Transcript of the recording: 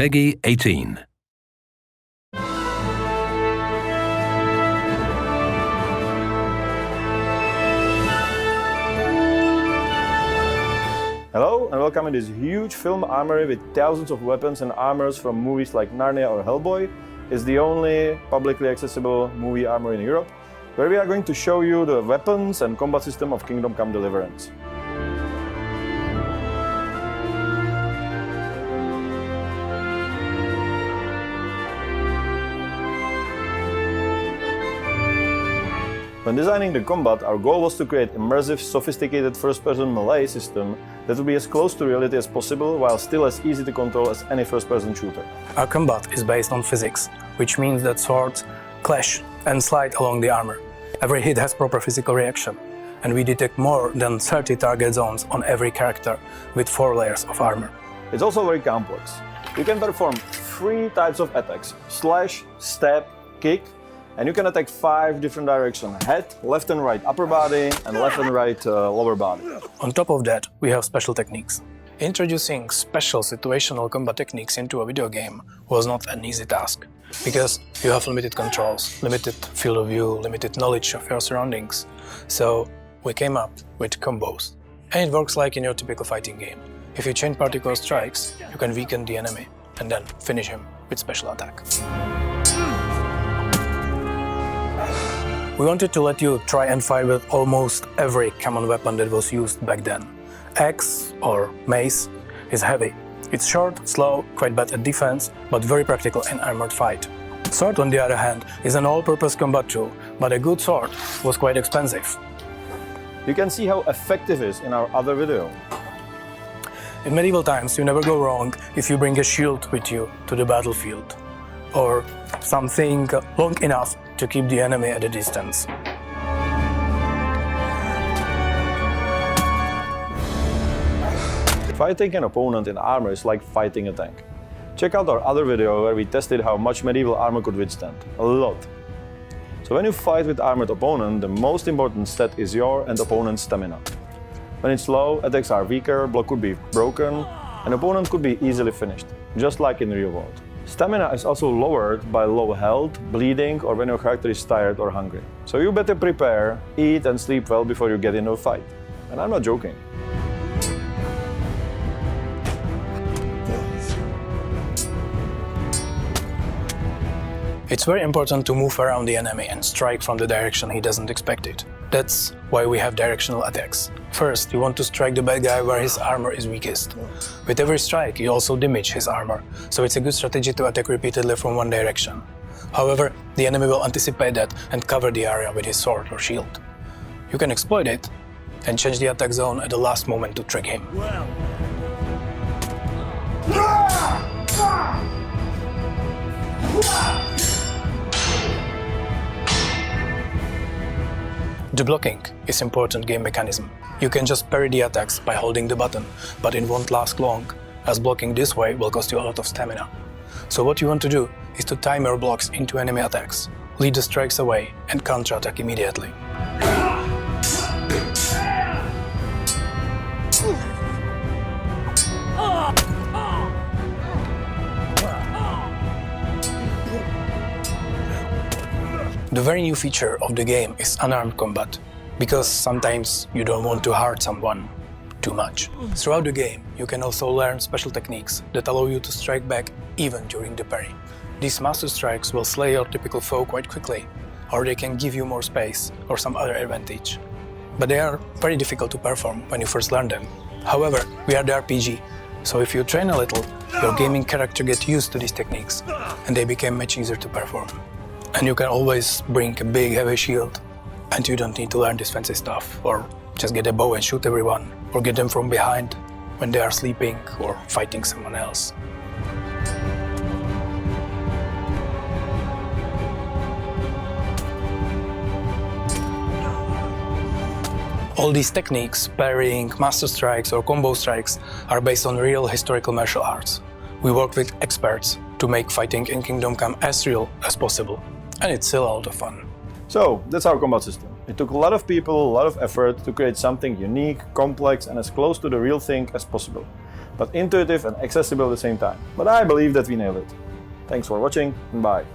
PEGI 18. Hello and welcome to this huge film armory with thousands of weapons and armors from movies like Narnia or Hellboy. It's the only publicly accessible movie armory in Europe, where we are going to show you the weapons and combat system of Kingdom Come Deliverance. When designing the combat, our goal was to create immersive, sophisticated first-person melee system that would be as close to reality as possible while still as easy to control as any first-person shooter. Our combat is based on physics, which means that swords clash and slide along the armor. Every hit has proper physical reaction, and we detect more than 30 target zones on every character with 4 layers of armor. It's also very complex. You can perform 3 types of attacks: slash, stab, kick, and you can attack 5 different directions: head, left and right upper body, and left and right lower body. On top of that, we have special techniques. Introducing special situational combat techniques into a video game was not an easy task, because you have limited controls, limited field of view, limited knowledge of your surroundings. So we came up with combos. And it works like in your typical fighting game. If you chain particular strikes, you can weaken the enemy and then finish him with special attack. We wanted to let you try and fight with almost every common weapon that was used back then. Axe, or mace, is heavy. It's short, slow, quite bad at defense, but very practical in armored fight. Sword, on the other hand, is an all-purpose combat tool, but a good sword was quite expensive. You can see how effective it is in our other video. In medieval times, you never go wrong if you bring a shield with you to the battlefield, or something long enough to keep the enemy at a distance. Fighting an opponent in armor is like fighting a tank. Check out our other video where we tested how much medieval armor could withstand. A lot. So when you fight with armored opponent, the most important stat is your and opponent's stamina. When it's low, attacks are weaker, block could be broken, and opponent could be easily finished, just like in real world. Stamina is also lowered by low health, bleeding, or when your character is tired or hungry. So you better prepare, eat and sleep well before you get into a fight. And I'm not joking. It's very important to move around the enemy and strike from the direction he doesn't expect it. That's why we have directional attacks. First, you want to strike the bad guy where his armor is weakest. With every strike, you also damage his armor, so it's a good strategy to attack repeatedly from one direction. However, the enemy will anticipate that and cover the area with his sword or shield. You can exploit it and change the attack zone at the last moment to trick him. The blocking is an important game mechanism. You can just parry the attacks by holding the button, but it won't last long, as blocking this way will cost you a lot of stamina. So what you want to do is to time your blocks into enemy attacks, lead the strikes away and counter-attack immediately. The very new feature of the game is unarmed combat, because sometimes you don't want to hurt someone too much. Throughout the game, you can also learn special techniques that allow you to strike back even during the parry. These master strikes will slay your typical foe quite quickly, or they can give you more space or some other advantage. But they are very difficult to perform when you first learn them. However, we are the RPG, so if you train a little, your gaming character gets used to these techniques, and they become much easier to perform. And you can always bring a big heavy shield, and you don't need to learn this fancy stuff, or just get a bow and shoot everyone, or get them from behind when they are sleeping or fighting someone else. All these techniques, parrying, master strikes or combo strikes, are based on real historical martial arts. We work with experts to make fighting in Kingdom Come as real as possible. And it's still a lot of fun. So, that's our combat system. It took a lot of people, a lot of effort to create something unique, complex and as close to the real thing as possible. but intuitive and accessible at the same time. But I believe that we nailed it. Thanks for watching, and bye.